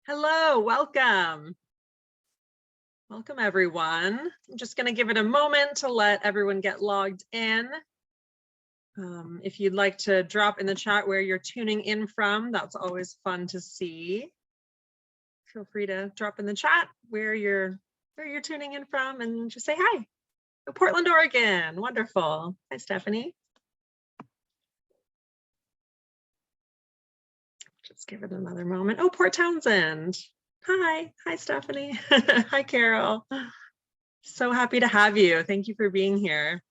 Hello, welcome. Welcome, everyone. I'm just going to give it a moment to let everyone get logged in. If you'd like to drop in the chat where you're tuning in from, that's always fun to see. Feel free to drop in the chat where you're tuning in from and just say hi. Oh, Portland, Oregon. Wonderful. Hi, Stephanie. Just give it another moment. Oh, Port Townsend. Hi. Hi, Stephanie. Hi, Carol. So happy to have you. Thank you for being here.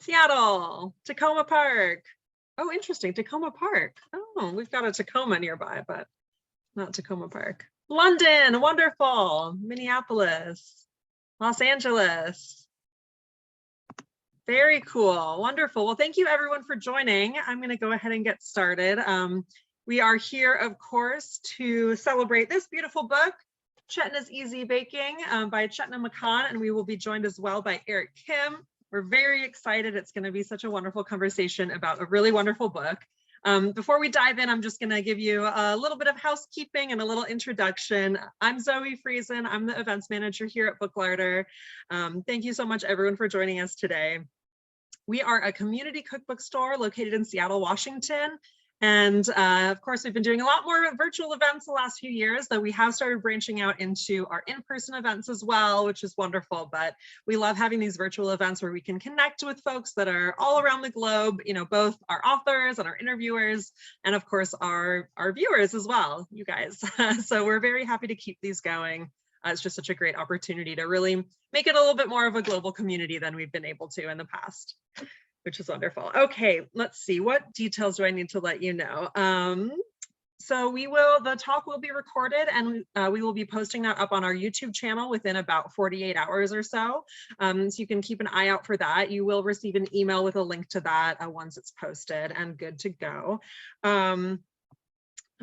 Seattle, Tacoma Park. Oh, interesting. Tacoma Park. Oh, we've got a Tacoma nearby, but not Tacoma Park. London, wonderful. Minneapolis, Los Angeles. Very cool. Wonderful. Well, thank you everyone for joining. I'm going to go ahead and get started. We are here, of course, to celebrate this beautiful book, Chetna's Easy Baking by Chetna Makan, and we will be joined as well by Eric Kim. We're very excited. It's going to be such a wonderful conversation about a really wonderful book. Before we dive in, I'm just going to give you a little bit of housekeeping and a little introduction. I'm Zoe Friesen. I'm the events manager here at Booklarder. Thank you so much, everyone, for joining us today. We are a community cookbook store located in Seattle, Washington. And of course, we've been doing a lot more virtual events the last few years, though we have started branching out into our in-person events as well, which is wonderful. But we love having these virtual events where we can connect with folks that are all around the globe, you know, both our authors and our interviewers, and of course, our viewers as well, you guys. So we're very happy to keep these going. It's just such a great opportunity to really make it a little bit more of a global community than we've been able to in the past, which is wonderful. Okay, let's see. What details do I need to let you know? So the talk will be recorded and we will be posting that up on our YouTube channel within about 48 hours or so. So you can keep an eye out for that. You will receive an email with a link to that once it's posted and good to go.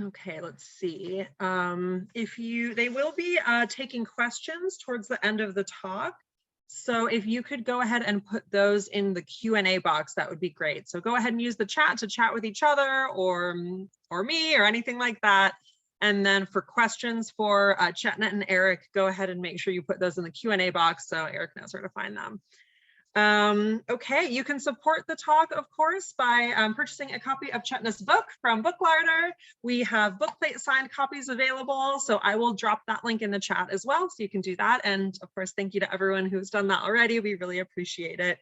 Okay, let's see. They will be taking questions towards the end of the talk. So if you could go ahead and put those in the Q&A box, that would be great. So go ahead and use the chat to chat with each other or me or anything like that. And then for questions for Chetna and Eric, go ahead and make sure you put those in the Q&A box so Eric knows where to find them. Okay, you can support the talk, of course, by purchasing a copy of Chetna's book from Booklarder. We have bookplate signed copies available, so I will drop that link in the chat as well, so you can do that. And of course, thank you to everyone who's done that already. We really appreciate it.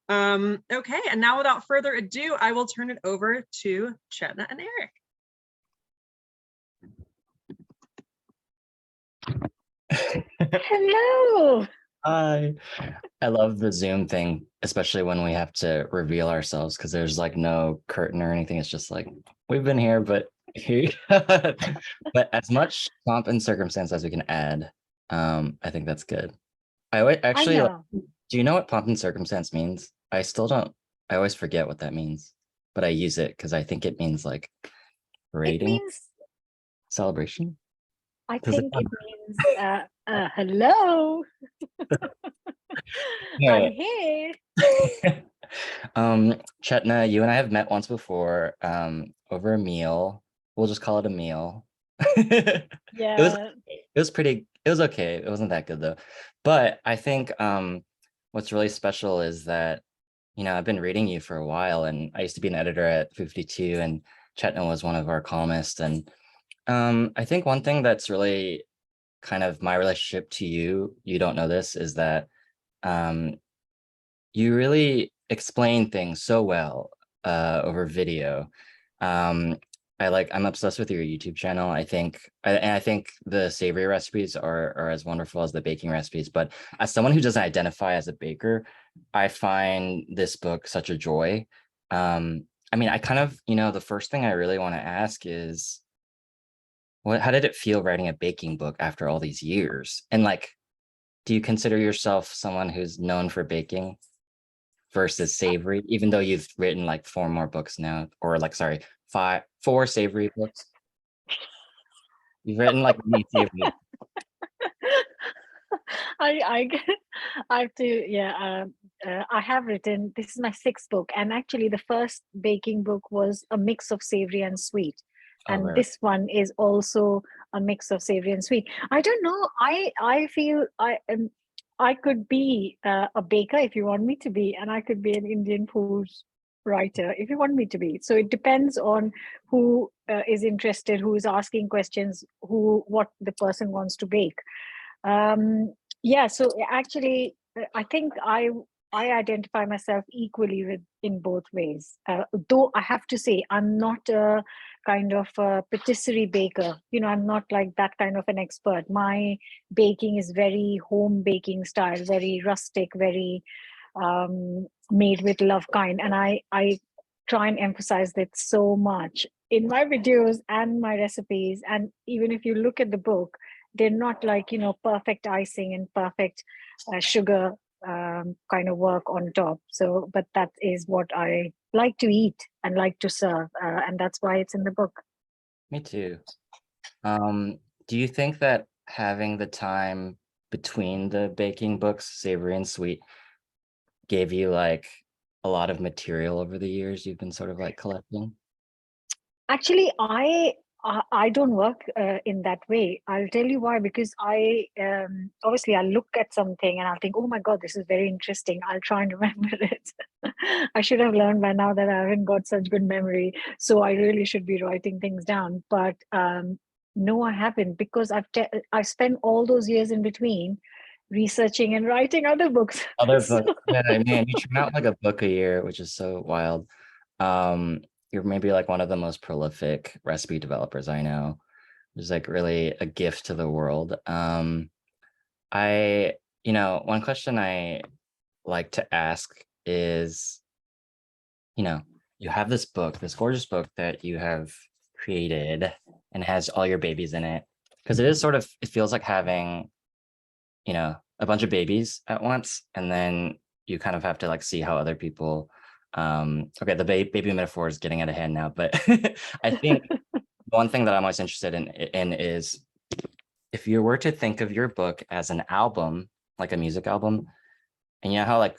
Okay, and now without further ado, I will turn it over to Chetna and Eric. Hello. Hi. I love the Zoom thing, especially when we have to reveal ourselves because there's like no curtain or anything. It's just like, we've been here, but but as much pomp and circumstance as we can add. I think that's good. Actually, do you know what pomp and circumstance means? I still don't. I always forget what that means, but I use it because I think it means like parading, it means celebration. I think it means hello. I'm here. Chetna, you and I have met once before over a meal. We'll just call it a meal. Yeah. It was okay. It wasn't that good though. But I think what's really special is that, you know, I've been reading you for a while, and I used to be an editor at 52, and Chetna was one of our columnists. And I think one thing that's really kind of my relationship to you don't know this, is that you really explain things so well over video. I'm obsessed with your YouTube channel. I think the savory recipes are as wonderful as the baking recipes. But as someone who doesn't identify as a baker, I find this book such a joy. I mean, I kind of, you know, the first thing I really want to ask is, how did it feel writing a baking book after all these years? And like, do you consider yourself someone who's known for baking versus savory, even though you've written like 4 more books now, or like, sorry, 4 savory books? You've written like many savory. I have to, yeah. I have written, this is my 6th book, and actually the first baking book was a mix of savory and sweet. Oh, And right. this one is also a mix of savory and sweet. I don't know. I feel I could be a baker if you want me to be, and I could be an Indian food writer if you want me to be. So it depends on who is interested, who is asking questions, what the person wants to bake. Yeah, so actually, I think I identify myself equally with in both ways. Though I have to say, I'm not a kind of a patisserie baker. I'm not like that kind of an expert. My baking is very home baking style, very rustic, very made with love kind, and I try and emphasize that so much in my videos and my recipes. And even if you look at the book, they're not like perfect icing and perfect sugar kind of work on top. So but that is what I like to eat and like to serve, and that's why it's in the book. Me too. Do you think that having the time between the baking books, savory and sweet, gave you like a lot of material over the years you've been sort of like collecting? Actually, I don't work in that way. I'll tell you why. Because I obviously I look at something and I'll think, oh my God, this is very interesting. I'll try and remember it. I should have learned by now that I haven't got such good memory, so I really should be writing things down. But no, I haven't, because I spent all those years in between researching and writing other books. Other So books, yeah, man, you churn out like a book a year, which is so wild. You're maybe like one of the most prolific recipe developers I know. It's like really a gift to the world. I, one question I like to ask is, you have this book, this gorgeous book that you have created and has all your babies in it. Because it feels like having, a bunch of babies at once, and then you kind of have to like see how other people okay, the baby metaphor is getting out of hand now, but I think one thing that I'm always interested in is if you were to think of your book as an album, like a music album, and you know how like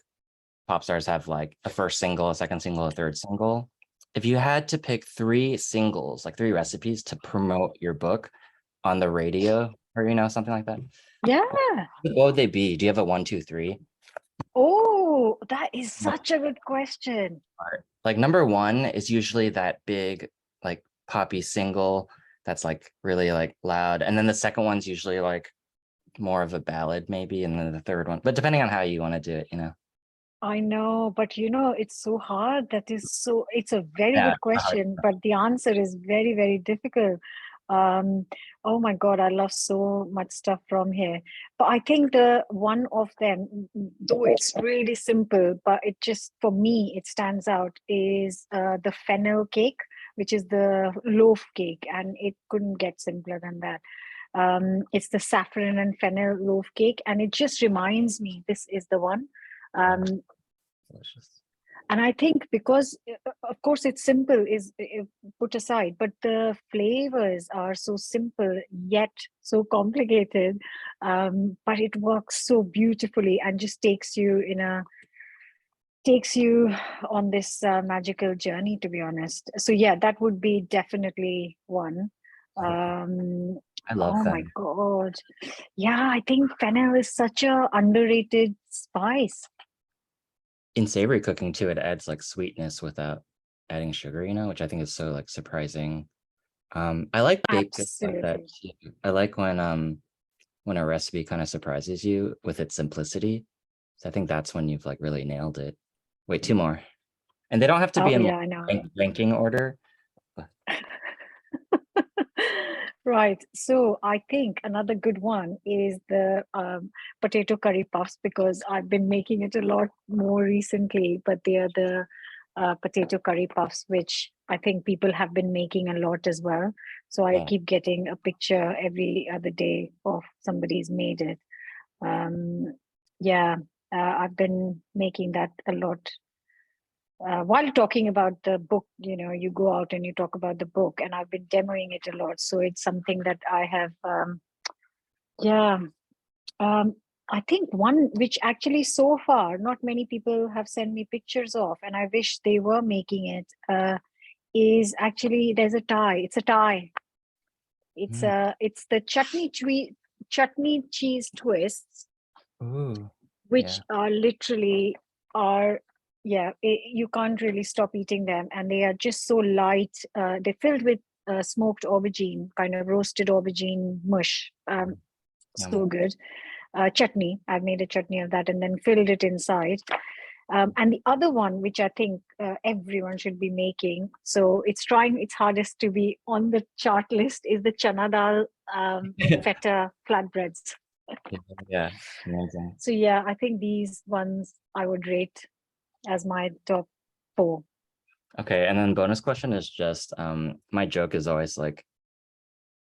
pop stars have like a first single, a second single, a third single. If you had to pick 3 singles, like 3 recipes to promote your book on the radio or something like that, yeah. what would they be? Do you have a 1, 2, 3? Oh, that is such a good question. Like number 1 is usually that big, like poppy single that's like really like loud. And then the second one's usually like more of a ballad maybe. And then the third one, but depending on how you want to do it. I know, but it's so hard. It's a very Yeah. good question, but the answer is very, very difficult. Um, oh my God, I love so much stuff from here. But I think the one of them, though it's really simple, but it just, for me, it stands out, is the fennel cake, which is the loaf cake, and it couldn't get simpler than that. It's the saffron and fennel loaf cake, and it just reminds me this is the one. Um, Delicious. and I think because, of course, it's simple is put aside, but the flavors are so simple yet so complicated. But it works so beautifully and just takes you on this magical journey, to be honest. So yeah, that would be definitely one. I love Oh that. my God. Yeah, I think fennel is such a underrated spice. In savory cooking too, it adds like sweetness without adding sugar, which I think is so like surprising. I like baked goods like that Absolutely. too. I like when a recipe kind of surprises you with its simplicity. So I think that's when you've like really nailed it. Wait, 2 more. And they don't have to be Oh in yeah, like I know. ranking order. Right. So I think another good one is the potato curry puffs, because I've been making it a lot more recently, but they are the potato curry puffs, which I think people have been making a lot as well. So I Yeah. keep getting a picture every other day of somebody's made it. Yeah, I've been making that a lot. While talking about the book, you go out and you talk about the book, and I've been demoing it a lot. So it's something that I have, yeah. Um, I think one which actually so far not many people have sent me pictures of, and I wish they were making it, is actually, there's a tie. It's a tie. It's the chutney cheese twists, Ooh, which yeah. are literally you can't really stop eating them, and they are just so light. They're filled with smoked aubergine, kind of roasted aubergine mush. Yum. So good. Chutney. I've made a chutney of that and then filled it inside. And the other one, which I think everyone should be making, so it's trying its hardest to be on the chart list, is the chana dal feta flatbreads. Yeah, amazing. So yeah, I think these ones I would rate as my top 4. Okay, and then bonus question is just my joke is always like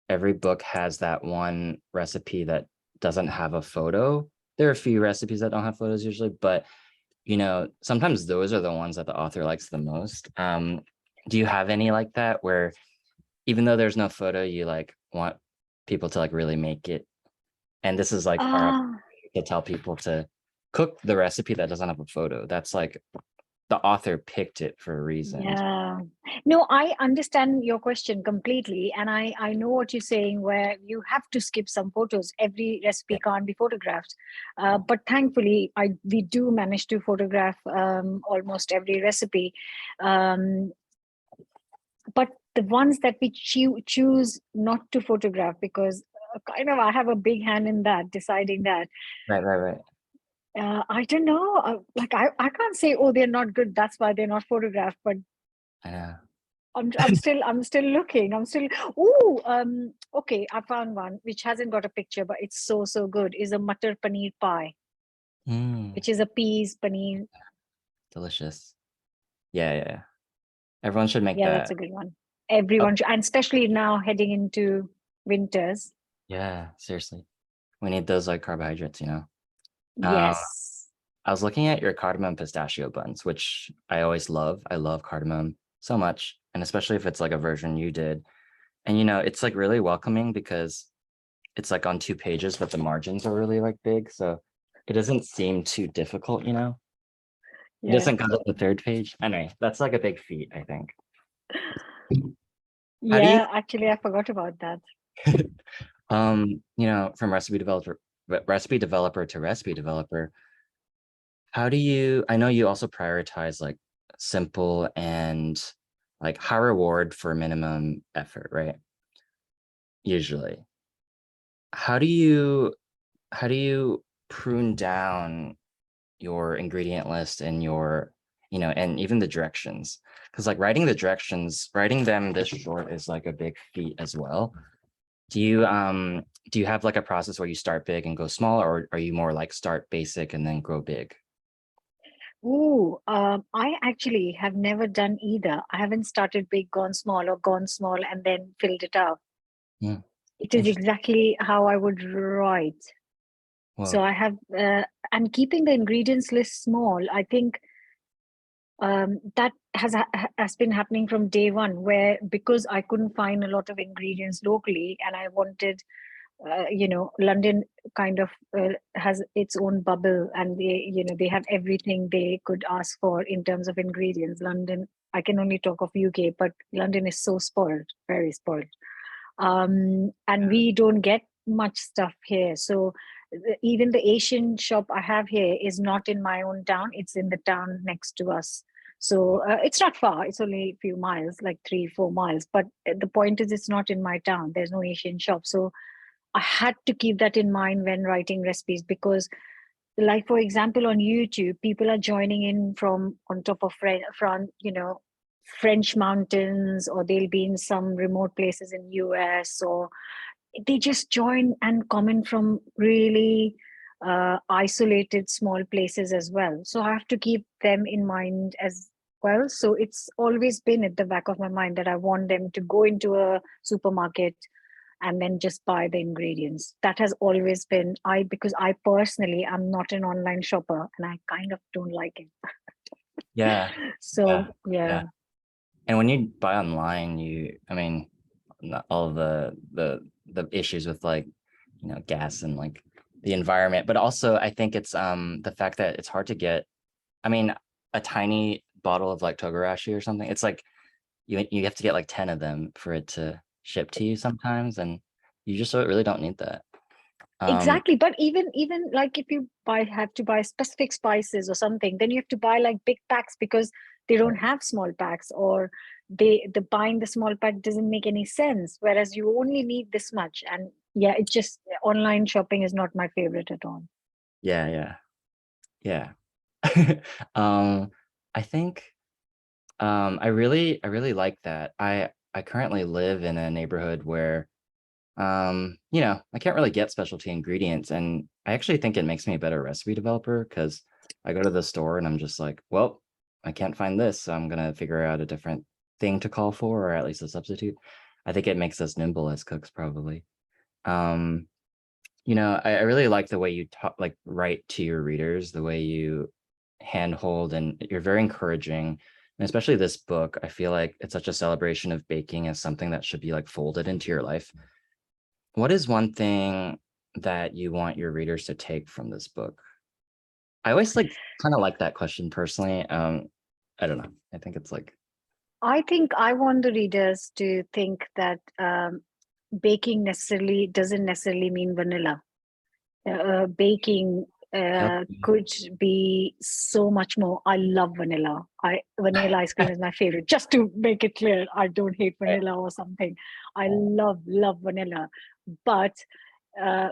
every book has that one recipe that doesn't have a photo. There are a few recipes that don't have photos usually, but you know, sometimes those are the ones that the author likes the most. Do you have any like that where even though there's no photo, you like want people to like really make it? And this is like our to tell people to cook the recipe that doesn't have a photo. That's like the author picked it for a reason. Yeah. No, I understand your question completely. And I know what you're saying, where you have to skip some photos. Every recipe can't be photographed. But thankfully, we do manage to photograph almost every recipe. But the ones that we choose not to photograph, because kind of I have a big hand in that, deciding that. Right. I don't know. Like I can't say, oh, they're not good, that's why they're not photographed. But I know. I'm still looking. Okay, I found one which hasn't got a picture, but it's so good. Is a Matar Paneer Pie, which is a peas paneer. Delicious. Yeah. Everyone should make Yeah, that. that's a good one. Everyone should, and especially now heading into winters. Yeah, seriously. We need those like carbohydrates, you know. Yes. I was looking at your cardamom pistachio buns, which I always love. I love cardamom so much, and especially if it's like a version you did. And you know, it's like really welcoming because it's like on 2 pages, but the margins are really like big, so it doesn't seem too difficult, you know. It Yeah. doesn't go to the 3rd page. Anyway, that's like a big feat, I think. Yeah, actually, I forgot about that. You know, from recipe developer to recipe developer, how do you, I know you also prioritize like simple and like high reward for minimum effort, right? Usually. How do you prune down your ingredient list and your, you know, and even the directions? Because like writing the directions, writing them this short is like a big feat as well. Do you have like a process where you start big and go small, or are you more like start basic and then grow big? I actually have never done either. I haven't started big, gone small, or gone small and then filled it up. Yeah. It is exactly how I would write. So Whoa. I have, and keeping the ingredients list small, I think that has been happening from day one, where because I couldn't find a lot of ingredients locally, and I wanted, London kind of has its own bubble, and they have everything they could ask for in terms of ingredients. London, I can only talk of UK, but London is so spoiled, very spoiled. And we don't get much stuff here. So even the Asian shop I have here is not in my own town, it's in the town next to us. So it's not far, it's only a few miles, like 3-4 miles. But the point is, it's not in my town, there's no Asian shop. So I had to keep that in mind when writing recipes, because like, for example, on YouTube, people are joining in from on top of France, French mountains, or they'll be in some remote places in US, or they just join and comment from really isolated small places as well. So I have to keep them in mind as well. So it's always been at the back of my mind that I want them to go into a supermarket and then just buy the ingredients. That has always been, because I personally am not an online shopper, and I kind of don't like it. Yeah. So yeah. And when you buy online, I mean, all the issues with like, you know, gas and like the environment, but also I think it's the fact that it's hard to get, I mean, a tiny bottle of like togarashi or something, it's like you have to get like 10 of them for it to ship to you sometimes, and you just really don't need that. Exactly. But even like if you have to buy specific spices or something, then you have to buy like big packs because they don't have small packs, or the buying the small pack doesn't make any sense. Whereas you only need this much. And yeah, it just online shopping is not my favorite at all. Yeah, yeah. I think I really like that. I currently live in a neighborhood where I can't really get specialty ingredients, and I actually think it makes me a better recipe developer because I go to the store and I'm just like, well, I can't find this, so I'm gonna figure out a different thing to call for, or at least a substitute. I think it makes us nimble as cooks, probably. Um, I really like the way you talk, like write to your readers, the way you handhold, and you're very encouraging. And especially this book, I feel like it's such a celebration of baking as something that should be like folded into your life. What is one thing that you want your readers to take from this book? I always like kind of like that question personally. I don't know. I think it's like, I think I want the readers to think that baking doesn't necessarily mean vanilla. Baking yep, could be so much more. I love vanilla. Vanilla ice cream is my favorite. Just to make it clear, I don't hate right, vanilla or something. I love vanilla, but uh,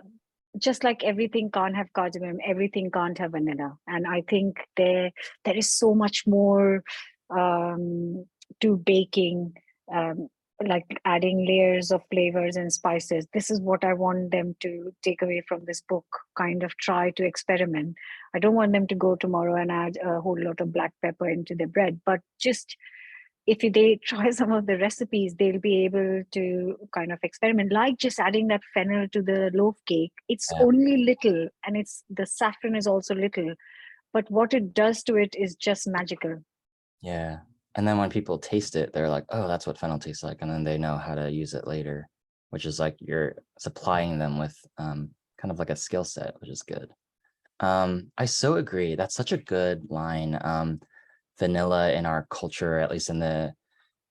just like everything can't have cardamom, everything can't have vanilla. And I think there is so much more to baking. Um, like adding layers of flavors and spices. This is what I want them to take away from this book, kind of try to experiment. I don't want them to go tomorrow and add a whole lot of black pepper into their bread, but just if they try some of the recipes, they'll be able to kind of experiment, like just adding that fennel to the loaf cake. It's yeah, only little, and it's the saffron is also little, but what it does to it is just magical. yeah. And then when people taste it, they're like, oh, that's what fennel tastes like. And then they know how to use it later, which is like you're supplying them with kind of like a skill set, which is good. I so agree. That's such a good line. Vanilla in our culture, at least in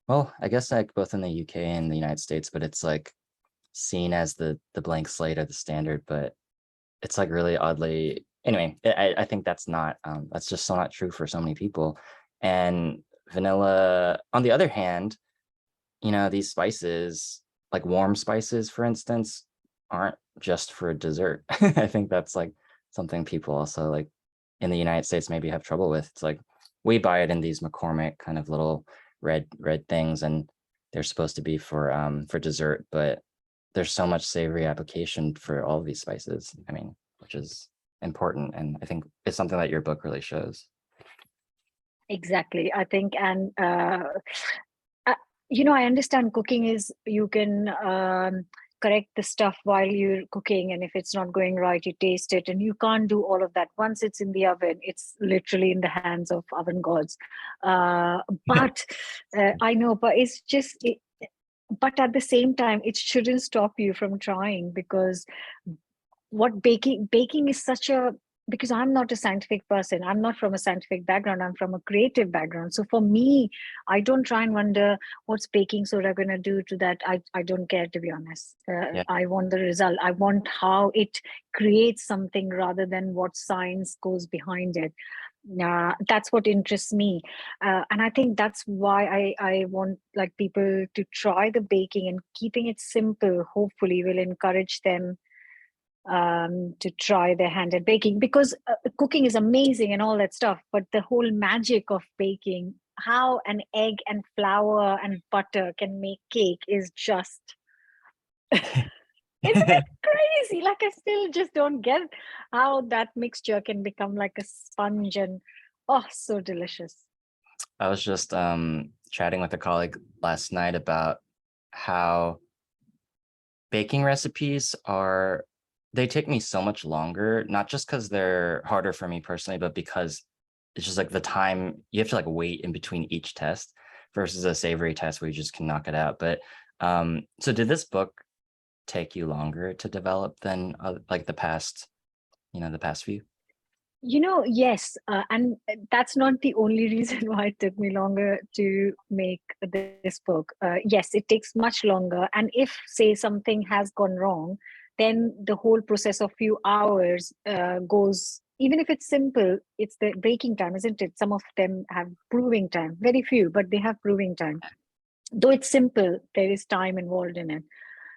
well, I guess like both in the UK and the United States, but it's like seen as the blank slate or the standard, but it's like really oddly, anyway, I think that's just so not true for so many people. And vanilla, on the other hand, these spices, like warm spices, for instance, aren't just for dessert. I think that's like something people also like in the United States maybe have trouble with. It's like we buy it in these McCormick kind of little red things, and they're supposed to be for dessert, but there's so much savory application for all of these spices. I mean, which is important, and I think it's something that your book really shows. Exactly. I think, and uh, I understand cooking is you can correct the stuff while you're cooking, and if it's not going right, you taste it, and you can't do all of that once it's in the oven. It's literally in the hands of oven gods. But I know, but it's just. But at the same time, it shouldn't stop you from trying, because what baking is such a, because I'm not a scientific person, I'm not from a scientific background, I'm from a creative background. So for me, I don't try and wonder what's baking soda going to do to that. I don't care, to be honest. Yeah. I want the result. I want how it creates something rather than what science goes behind it. That's what interests me, and I think that's why I want like people to try the baking, and keeping it simple hopefully will encourage them to try their hand at baking, because cooking is amazing and all that stuff, but the whole magic of baking, how an egg and flour and butter can make cake, is just it's a bit crazy. Like, I still just don't get how that mixture can become like a sponge, and oh, so delicious. I was just chatting with a colleague last night about how baking recipes they take me so much longer, not just because they're harder for me personally, but because it's just like the time you have to like wait in between each test versus a savory test where you just can knock it out. But so did this book take you longer to develop than like the past few? Yes, and that's not the only reason why it took me longer to make this book. Yes, it takes much longer. And if, say, something has gone wrong, then the whole process of few hours goes, even if it's simple, it's the baking time, isn't it? Some of them have brewing time, very few, but they have brewing time. Though it's simple, there is time involved in it.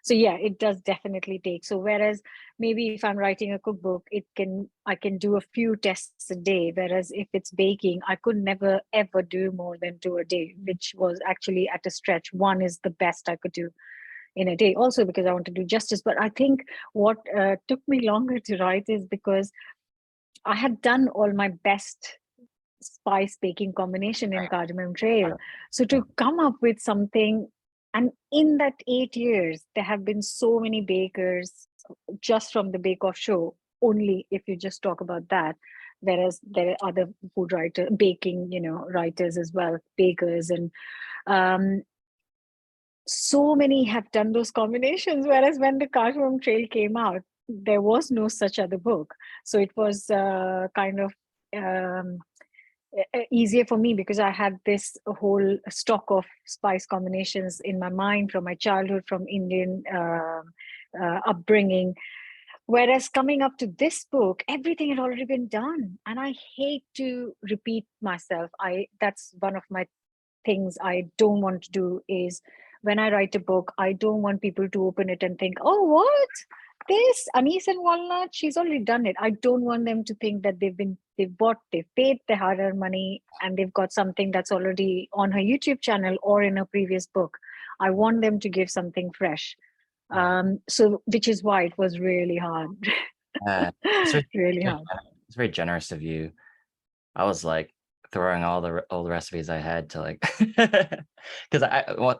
So yeah, it does definitely take. So whereas maybe if I'm writing a cookbook, I can do a few tests a day, whereas if it's baking, I could never ever do more than 2 a day, which was actually at a stretch. One is the best I could do in a day, also because I want to do justice. But I think what took me longer to write is because I had done all my best spice baking combination in Cardamom Trail. So to come up with something, and in that 8 years, there have been so many bakers just from the Bake Off show, only if you just talk about that. Whereas there are other food writer, baking, writers as well, bakers, and um, so many have done those combinations. Whereas when the Cardamom Trail came out, there was no such other book. So it was kind of easier for me because I had this whole stock of spice combinations in my mind from my childhood, from Indian upbringing. Whereas coming up to this book, everything had already been done, and I hate to repeat myself. That's one of my things I don't want to do is when I write a book, I don't want people to open it and think, oh, what? This anise and walnut, she's already done it. I don't want them to think that they've paid their hard-earned money and they've got something that's already on her YouTube channel or in her previous book. I want them to give something fresh. So which is why it was really hard. It's very, Really hard. it's very generous of you. I was like throwing all the old recipes I had to like, because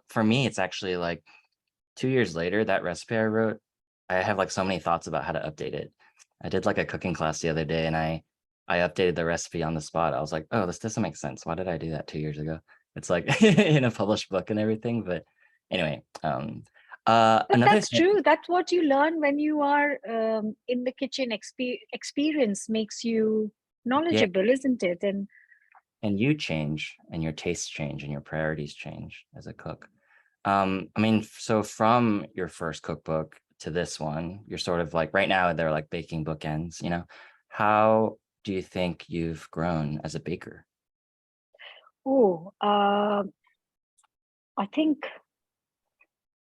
for me, it's actually like 2 years later, that recipe I wrote, I have like so many thoughts about how to update it. I did like a cooking class the other day and I updated the recipe on the spot. I was like, oh, this doesn't make sense. Why did I do that 2 years ago? It's like in a published book and everything. But anyway, But another that's thing, true. That's what you learn when you are in the kitchen. Experience makes you yeah, knowledgeable, isn't it? and you change and your tastes change and your priorities change as a cook. I mean, so from your first cookbook to this one, you're sort of like right now they're like baking bookends, How do you think you've grown as a baker? I think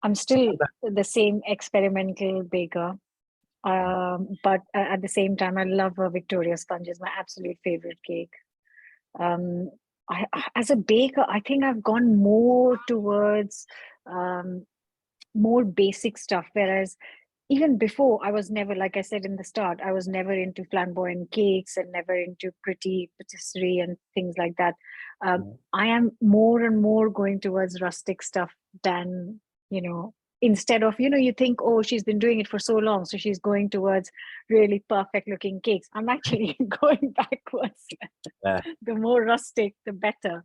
I'm still the same experimental baker. But at the same time, I love a Victoria sponge. It's my absolute favorite cake. Um, as a baker, I think I've gone more towards um, more basic stuff. Whereas even before, I was never, like I said in the start, I was never into flamboyant cakes and never into pretty patisserie and things like that. I am more and more going towards rustic stuff than, instead of, you think, oh, she's been doing it for so long, so she's going towards really perfect looking cakes. I'm actually going backwards. Yeah, The more rustic, the better.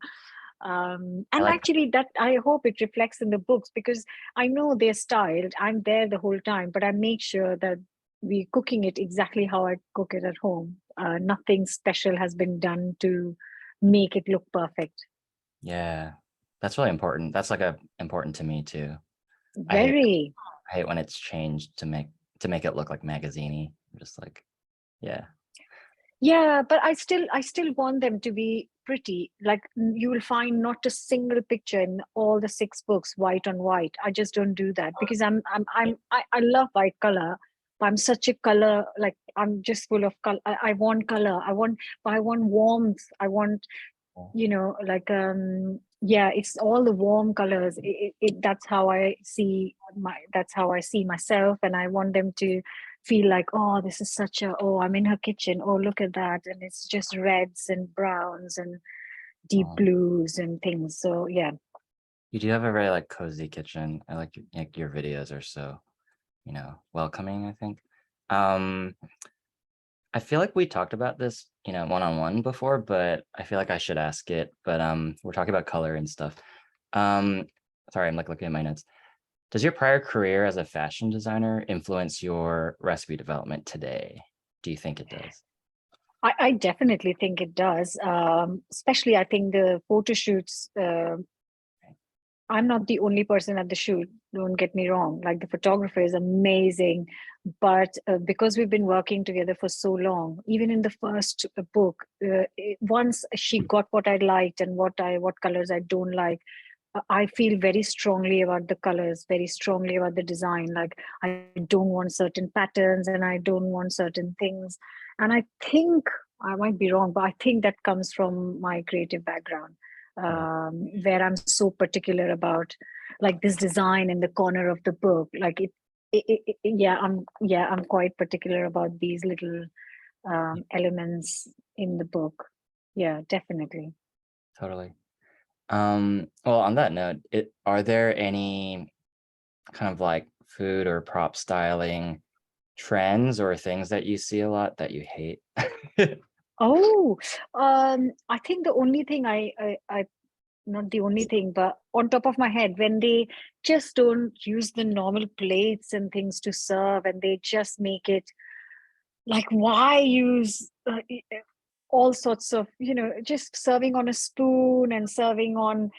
And I like actually, that I hope it reflects in the books because I know they're styled. I'm there the whole time, but I make sure that we're cooking it exactly how I cook it at home. Nothing special has been done to make it look perfect. yeah, that's really important. That's like important to me too. I hate Very. I hate when it's changed to make it look like magaziney. Just like, yeah. Yeah, but I still want them to be pretty. Like you will find not a single picture in all the 6 books white on white. I just don't do that because I love white color, but I'm such a color, like I'm just full of color. I want color. I want warmth. I want, like yeah, it's all the warm colors. That's how I see myself, and I want them to feel like, oh, this is oh, I'm in her kitchen, oh, look at that, and it's just reds and browns and deep Um, blues and things. So yeah. you do have a very like cozy kitchen. I like your videos are so, welcoming, I think. Um, I feel like we talked about this, one-on-one before, but I feel like I should ask it. But we're talking about color and stuff. Um, sorry, I'm like looking at my notes. Does your prior career as a fashion designer influence your recipe development today? Do you think it does? I definitely think it does. Especially, I think the photo shoots. I'm not the only person at the shoot. Don't get me wrong. Like the photographer is amazing, but because we've been working together for so long, even in the first book, once she got what I liked and what colors I don't like, I feel very strongly about the colors, very strongly about the design. Like I don't want certain patterns and I don't want certain things. And I think I might be wrong, but I think that comes from my creative background, where I'm so particular about like this design in the corner of the book. Like yeah, I'm quite particular about these little elements in the book. Yeah, definitely. Totally. Well, on that note, are there any kind of like food or prop styling trends or things that you see a lot that you hate? Oh, I think the only thing I not the only thing, but on top of my head, when they just don't use the normal plates and things to serve, and they just make it like, why use all sorts of, just serving on a spoon and serving on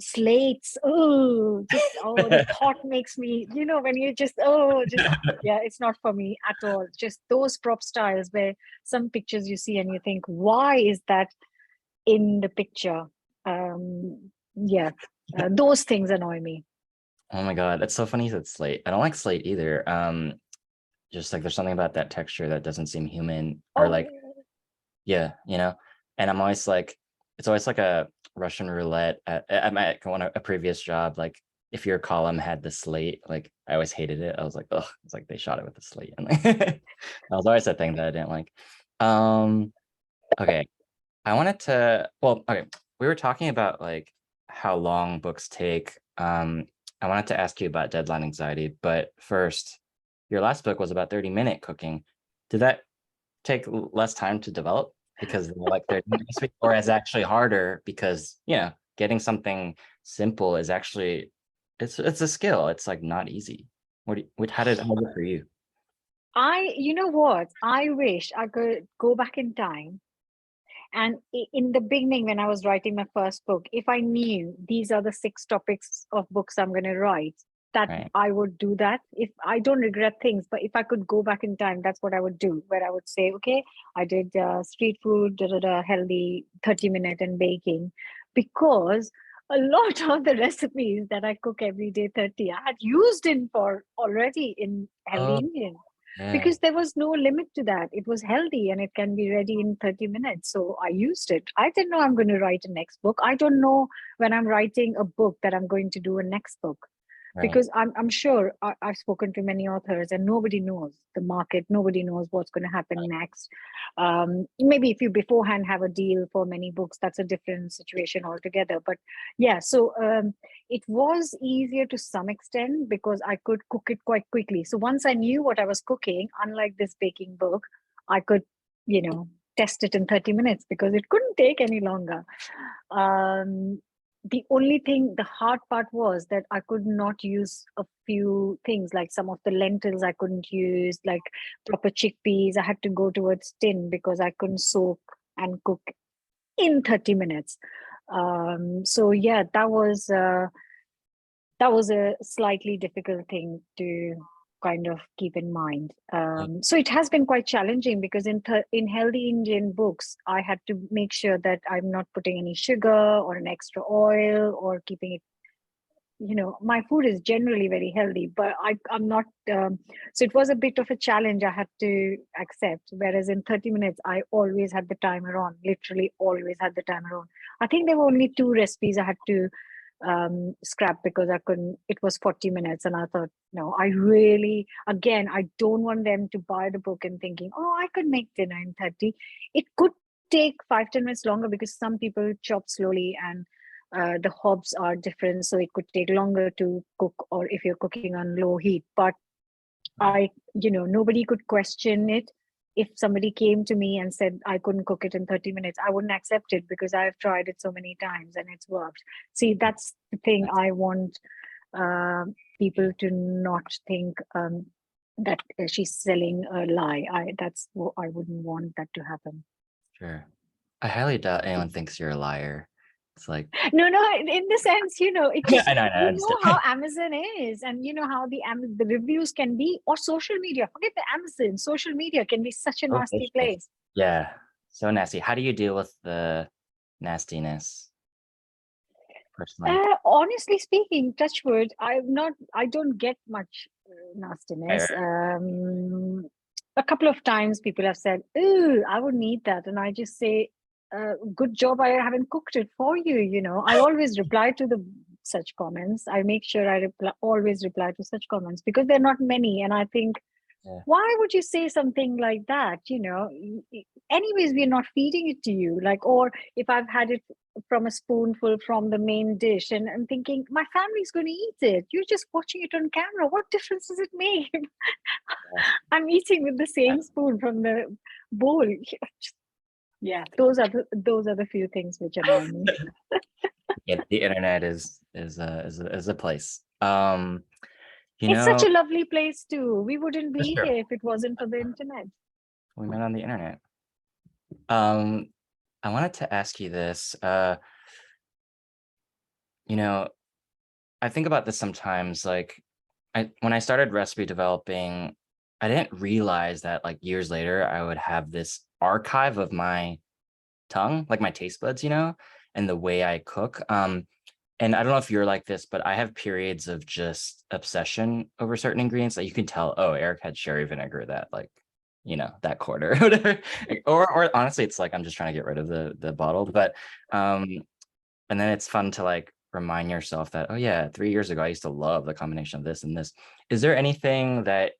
slates. The thought makes me, when you just, yeah, it's not for me at all. Just those prop styles where some pictures you see and you think, why is that in the picture? Yeah, those things annoy me. Oh my God, that's so funny you said slate. I don't like slate either. Just like there's something about that texture that doesn't seem human, or like, Oh, yeah, and I'm always like, it's always like a Russian roulette at a previous job. Like if your column had the slate, like I always hated it. I was like, ugh, it's like they shot it with the slate. And like, that was always a thing that I didn't like. Okay. Okay, we were talking about like how long books take. I wanted to ask you about deadline anxiety, but first, your last book was about 30-minute cooking. Did that take less time to develop because they were like 30 minutes, or is it actually harder because, getting something simple is actually, it's a skill. It's like not easy. How did it for you? you know what? I wish I could go back in time. And in the beginning, when I was writing my first book, if I knew these are the 6 topics of books I'm going to write, that Right. I would do that. If I don't regret things, but if I could go back in time, that's what I would do. Where I would say, okay, I did street food, healthy, 30-minute and baking, because a lot of the recipes that I cook every day, 30, I had used in for already in Healthy Oh, Indian, yeah. because there was no limit to that. It was healthy and it can be ready in 30 minutes. So I used it. I didn't know I'm going to write a next book. I don't know when I'm writing a book that I'm going to do a next book, Right. because I'm sure I've spoken to many authors and nobody knows the market. Nobody knows what's going to happen next. Maybe if you beforehand have a deal for many books, that's a different situation altogether. But yeah, so it was easier to some extent because I could cook it quite quickly. So once I knew what I was cooking, unlike this baking book, I could, test it in 30 minutes because it couldn't take any longer. The only thing, the hard part was that I could not use a few things, like some of the lentils I couldn't use, like proper chickpeas. I had to go towards tin because I couldn't soak and cook in 30 minutes. So yeah, that was a slightly difficult thing to kind of keep in mind. So it has been quite challenging because in Healthy Indian books, I had to make sure that I'm not putting any sugar or an extra oil or keeping it. My food is generally very healthy, but I'm not. So it was a bit of a challenge I had to accept. Whereas in 30 minutes, I always had the timer on. Literally, always had the timer on. I think there were only 2 recipes I had to scrap because I couldn't. It was 40 minutes, and I thought, no, I really, again, I don't want them to buy the book and thinking, oh, I could make dinner in 30. It could take 5-10 minutes longer because some people chop slowly and the hobs are different, so it could take longer to cook, or if you're cooking on low heat. But nobody could question it. If somebody came to me and said I couldn't cook it in 30 minutes, I wouldn't accept it because I've tried it so many times and it's worked. See, that's the thing I want people to not think. that she's selling a lie. That's what I wouldn't want that to happen. Sure. I highly doubt anyone thinks you're a liar. It's like, No, in the sense, it just, I know, I you know understand. how Amazon is, and you know how the reviews can be, or social media. Forget the Amazon. Social media can be such a So nasty vicious. place. Yeah, so nasty. How do you deal with the nastiness personally? Honestly speaking, touch wood, I don't get much nastiness. Right. A couple of times people have said, "Ooh, I wouldn't eat that," and I just say, "Good job, I haven't cooked it for you." I always reply to the such comments. I make sure I always reply to such comments because they're not many, and I think, Yeah. why would you say something like that? Anyways, we're not feeding it to you. Like, or if I've had it from a spoonful from the main dish, and I'm thinking my family's going to eat it. You're just watching it on camera. What difference does it make? I'm eating with the same spoon from the bowl. Yeah, those are the few things which annoy me. Yeah, the internet is a place. It's such a lovely place too. We wouldn't That's be true. here if it wasn't for the internet. We met on the internet. I wanted to ask you this. I think about this sometimes. Like, when I started recipe developing, I didn't realize that like years later I would have this archive of my tongue, like my taste buds, and the way I cook. And I don't know if you're like this, but I have periods of just obsession over certain ingredients. Like you can tell, oh, Eric had sherry vinegar that like, that quarter or whatever. Or honestly, it's like I'm just trying to get rid of the bottle. But and then it's fun to like remind yourself that, oh yeah, 3 years ago I used to love the combination of this and this. Is there anything that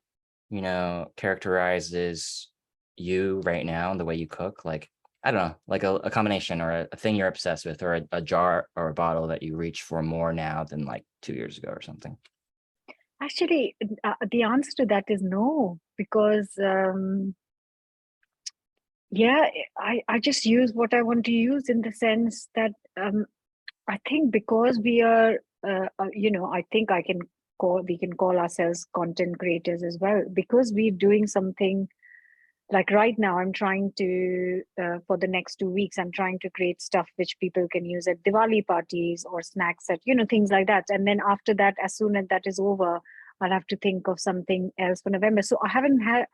characterizes you right now and the way you cook? Like, I don't know, like a combination or a thing you're obsessed with, or a jar or a bottle that you reach for more now than like 2 years ago or something? Actually, the answer to that is no, because yeah, I just use what I want to use, in the sense that I think because we are, I think we can call ourselves content creators as well, because we're doing something. Like right now, I'm trying to, for the next 2 weeks, I'm trying to create stuff which people can use at Diwali parties or snacks at, things like that. And then after that, as soon as that is over, I'll have to think of something else for November. So I haven't had,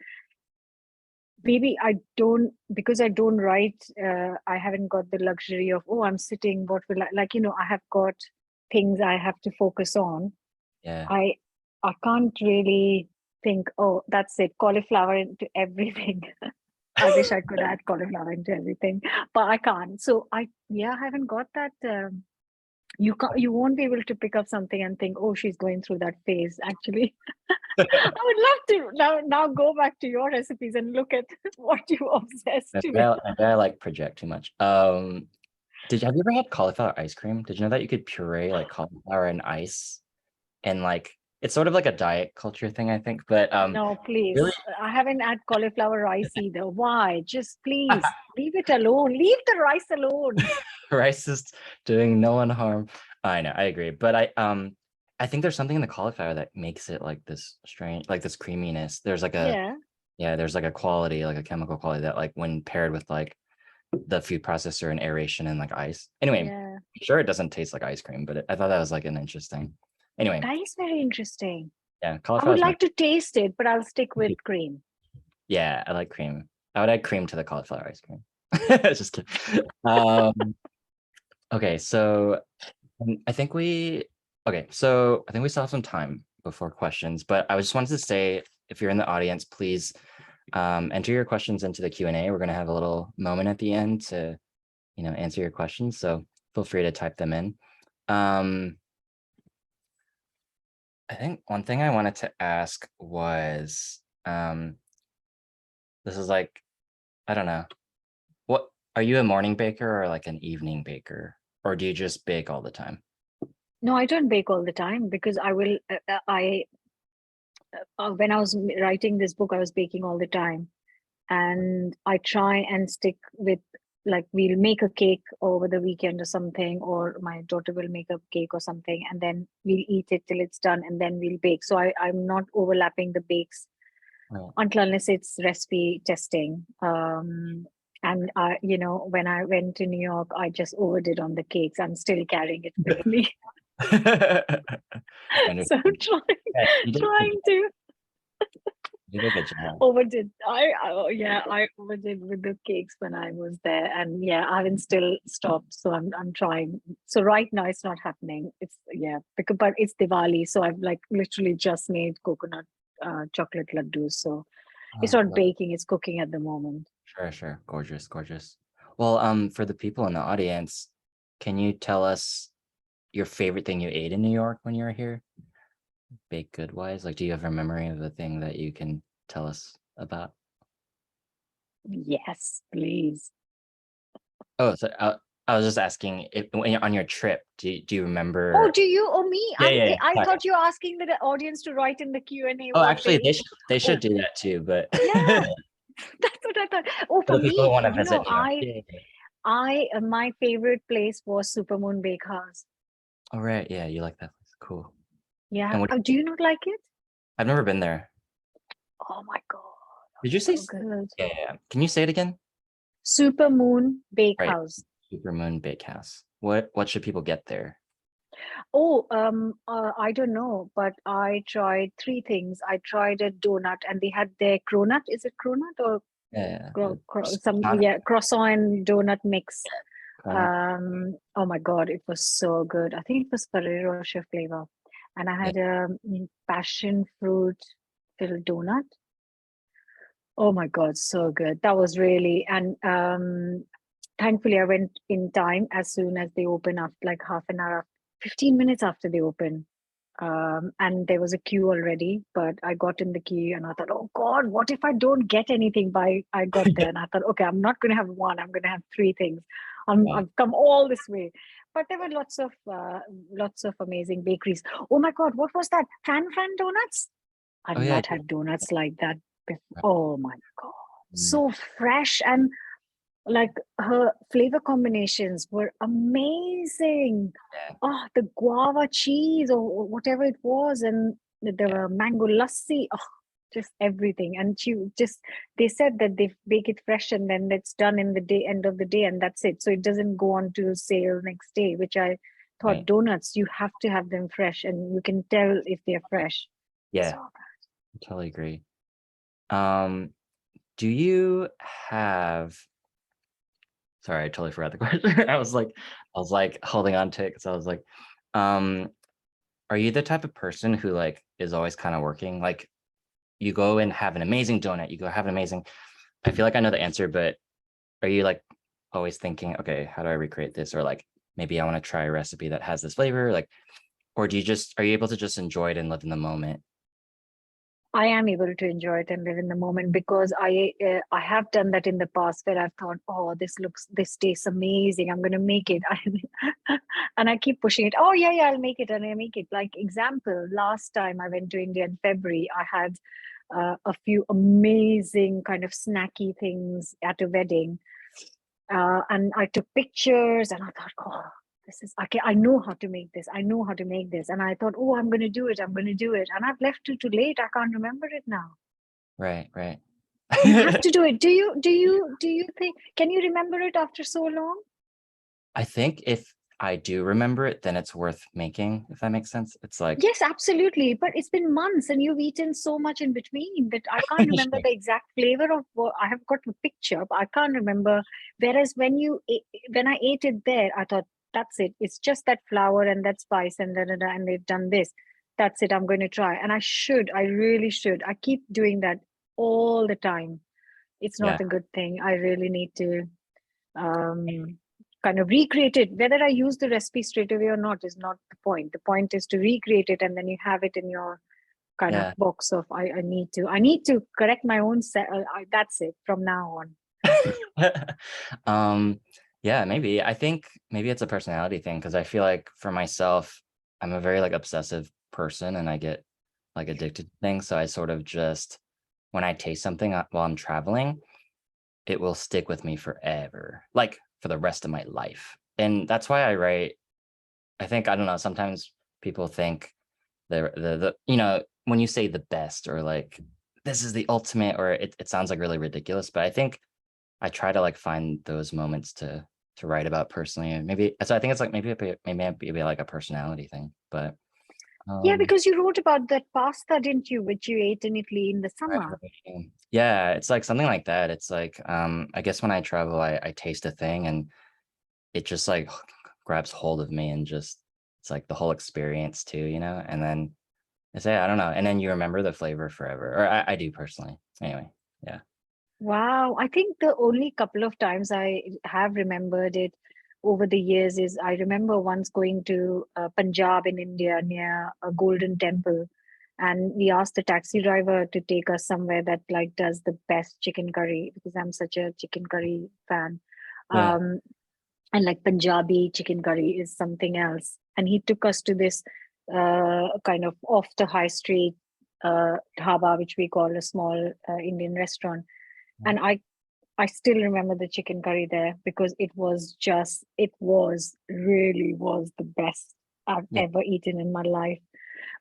maybe I don't, because I don't write, I haven't got the luxury of, oh, I'm sitting, what will I have got things I have to focus on. Yeah. I can't really think, oh, that's it, cauliflower into everything. I wish I could add cauliflower into everything, but I can't. So I haven't got that. You won't be able to pick up something and think, oh, she's going through that phase. Actually, I would love to now go back to your recipes and look at what you obsessed with. I like project too much. Have you ever had cauliflower ice cream? Did you know that you could puree like cauliflower in ice? And like it's sort of like a diet culture thing, I think. But No, please. really, I haven't had cauliflower rice either. Why? Just please leave it alone. Leave the rice alone. rice is doing no one harm. I know, I agree. But I think there's something in the cauliflower that makes it like this strange, like this creaminess. There's like there's like a quality, like a chemical quality that like when paired with like the food processor and aeration and like ice. Anyway, Yeah. sure it doesn't taste like ice cream, but I thought that was like an interesting. Anyway, That is very interesting. yeah, I cauliflower would is like to taste it, but I'll stick with cream. Yeah, I like cream. I would add cream to the cauliflower ice cream. Just kidding. Okay, so I think we still have some time before questions, but I just wanted to say, if you're in the audience, please enter your questions into the Q&A. We're going to have a little moment at the end to, answer your questions. So feel free to type them in. I think one thing I wanted to ask was, this is like, I don't know. What are you, a morning baker or like an evening baker, or do you just bake all the time? No, I don't bake all the time, because I will. When I was writing this book, I was baking all the time, and I try and stick with, like, we'll make a cake over the weekend or something, or my daughter will make a cake or something, and then we'll eat it till it's done, and then we'll bake. So I'm not overlapping the bakes Oh, until unless it's recipe testing. And when I went to New York, I just overdid on the cakes. I'm still carrying it with me. So I'm understood. Yeah, you did a good trying job. to You did a good job. overdid. I overdid with the cakes when I was there, and yeah, I haven't still stopped. So I'm trying. So right now it's not happening. It's but it's Diwali, so I've like literally just made coconut chocolate laddus. So it's Oh, not baking; it's cooking at the moment. sure. Gorgeous, gorgeous. Well, for the people in the audience, can you tell us your favorite thing you ate in New York when you were here? Baked good wise, like, do you have a memory of a thing that you can tell us about? Yes, please. Oh, so I was just asking if when you're on your trip, do you Oh, remember? do you or me? Yeah. I Sorry. thought you were asking the audience to write in the Q&A Oh, what actually, they. they should Oh, do that too, but yeah, that's what I thought. Oh, for for the people who me, want to visit New York. Yeah. my favorite place was Supermoon Bakehouse. Oh, right. Yeah, you like that place. Cool. Yeah. And what Oh, do you not like it? I've never been there. Oh my God, Did you say? so good. Yeah. Can you say it again? Supermoon Right. Bakehouse. Supermoon Bakehouse. What should people get there? Oh, I don't know, but I tried three things. I tried a donut, and they had their cronut. Is it cronut or Yeah. croissant and donut mix? Cronut. Oh my God, it was so good. I think it was Ferrero Rocher flavor. And I Yeah. had a passion fruit filled donut. Oh my God, so good. That was really, and thankfully I went in time as soon as they opened up, like half an hour, 15 minutes after they opened. And there was a queue already, but I got in the queue and I thought, oh God, what if I don't get anything by I got there? And I thought, okay, I'm not going to have one, I'm going to have three things. Wow. I've come all this way. But there were lots of amazing bakeries. Oh my God, what was that? Fan donuts? I've Oh yeah. not had donuts like that before. Yeah. Oh my God. Mm, So fresh, and like her flavor combinations were amazing. yeah. Oh, the guava cheese or whatever it was, and there were mango lassi. Oh, just everything. And they said that they bake it fresh and then it's done in the end of the day, and that's it. So it doesn't go on to sale next day, which I thought Right. donuts, you have to have them fresh and you can tell if they're fresh. Yeah. So I totally agree. Do you have? Sorry, I totally forgot the question. I was like holding on to it because I was like, um, are you the type of person who like is always kind of working? Like you go and have an amazing donut, you go have an amazing. I feel like I know the answer, but are you like always thinking, okay, how do I recreate this? Or like maybe I want to try a recipe that has this flavor, like, or are you able to just enjoy it and live in the moment? I am able to enjoy it and live in the moment because I have done that in the past where I've thought, oh, this tastes amazing. I'm going to make it, and I keep pushing it. Oh yeah, I'll make it, and I make it. Like example, last time I went to India in February, I had a few amazing kind of snacky things at a wedding, and I took pictures, and I thought, oh, this is okay. I know how to make this. I know how to make this. And I thought, oh, I'm going to do it. I'm going to do it. And I've left it too late. I can't remember it now. Right. You have to do it. Do you think, can you remember it after so long? I think if I do remember it, then it's worth making, if that makes sense. It's like, Yes, absolutely. But it's been months and you've eaten so much in between that I can't remember sure. the exact flavor of what I have got a picture, but I can't remember. Whereas when I ate it there, I thought, that's it. It's just that flour and that spice and and they've done this. That's it. I'm going to try. And I really should. I keep doing that all the time. It's Yeah. not a good thing. I really need to kind of recreate it. Whether I use the recipe straight away or not is not the point. The point is to recreate it, and then you have it in your kind of Yeah. box of I need to correct my own that's it from now um, yeah, maybe. I think maybe it's a personality thing because I feel like for myself, I'm a very like obsessive person and I get like addicted to things. So I sort of just when I taste something while I'm traveling, it will stick with me forever, like for the rest of my life. And that's why I write. I think I don't know. Sometimes people think the when you say the best or like this is the ultimate, or it sounds like really ridiculous, but I think I try to like find those moments to write about personally, and maybe so I think it's like maybe maybe like a personality thing, but Yeah, um because you wrote about that pasta, didn't you, which you ate in Italy in the right, summer? yeah, it's like something like that. It's like I guess when I travel, I taste a thing and it just like grabs hold of me, and just it's like the whole experience too, you know. And then I say I don't know, and then you remember the flavor forever, or I do personally. Anyway, yeah. Wow, I think the only couple of times I have remembered it over the years is I remember once going to Punjab in India near a golden temple, and we asked the taxi driver to take us somewhere that like does the best chicken curry because I'm such a chicken curry fan. Yeah. Um, and like Punjabi chicken curry is something else. And he took us to this kind of off the high street dhaba, which we call a small Indian restaurant. And I still remember the chicken curry there because it was really was the best I've Yeah. ever eaten in my life.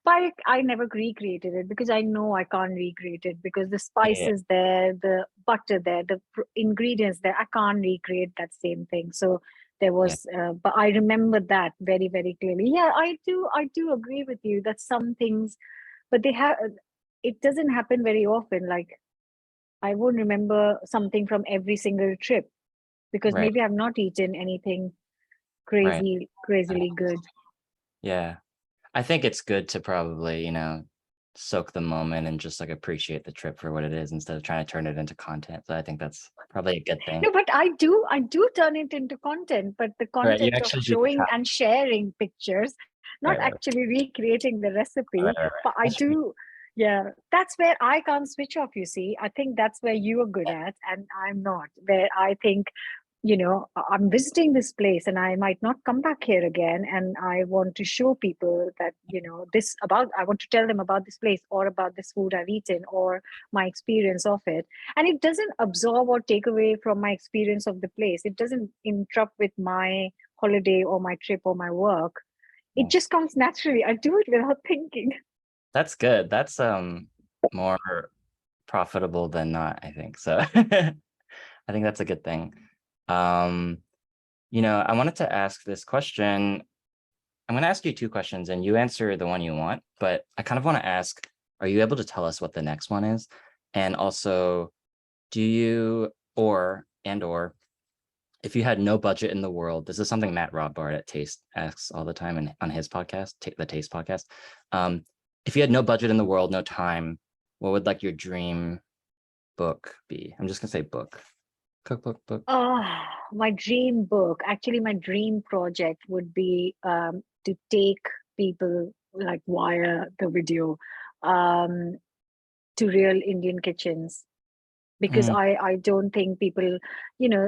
But I never recreated it because I know I can't recreate it because the Yeah. spices there, the butter there, the ingredients there, I can't recreate that same thing. So there Yeah. was, but I remember that very, very clearly. Yeah, I do agree with you that some things, but they have, it doesn't happen very often. Like I won't remember something from every single trip because Right. maybe I've not eaten anything Right. crazily good. Yeah. I think it's good to probably, soak the moment and just like appreciate the trip for what it is instead of trying to turn it into content. So I think that's probably a good thing. No, but I do turn it into content, but the Right. You content of actually do the showing travel. and sharing pictures, not Right, right, actually recreating the right, recipe. right, right. But I That's true. do, yeah, that's where I can't switch off, you see. I think that's where you are good at, and I'm not. Where I think, I'm visiting this place and I might not come back here again. And I want to show people that, I want to tell them about this place or about this food I've eaten or my experience of it, and it doesn't absorb or take away from my experience of the place. It doesn't interrupt with my holiday or my trip or my work. It Yeah. just comes naturally. I do it without thinking. That's good. That's more profitable than not, I think. So I think that's a good thing. Um, I wanted to ask this question. I'm going to ask you two questions and you answer the one you want, but I kind of want to ask, are you able to tell us what the next one is? And also, do you or if you had no budget in the world, this is something Matt Rothbard at Taste asks all the time and on his podcast, the Taste podcast. If you had no budget in the world, no time, what would like your dream book be? I'm just gonna say book, cookbook, book. Oh, my dream book, actually, my dream project would be to take people like via the video um, to real Indian kitchens because Mm, I don't think people,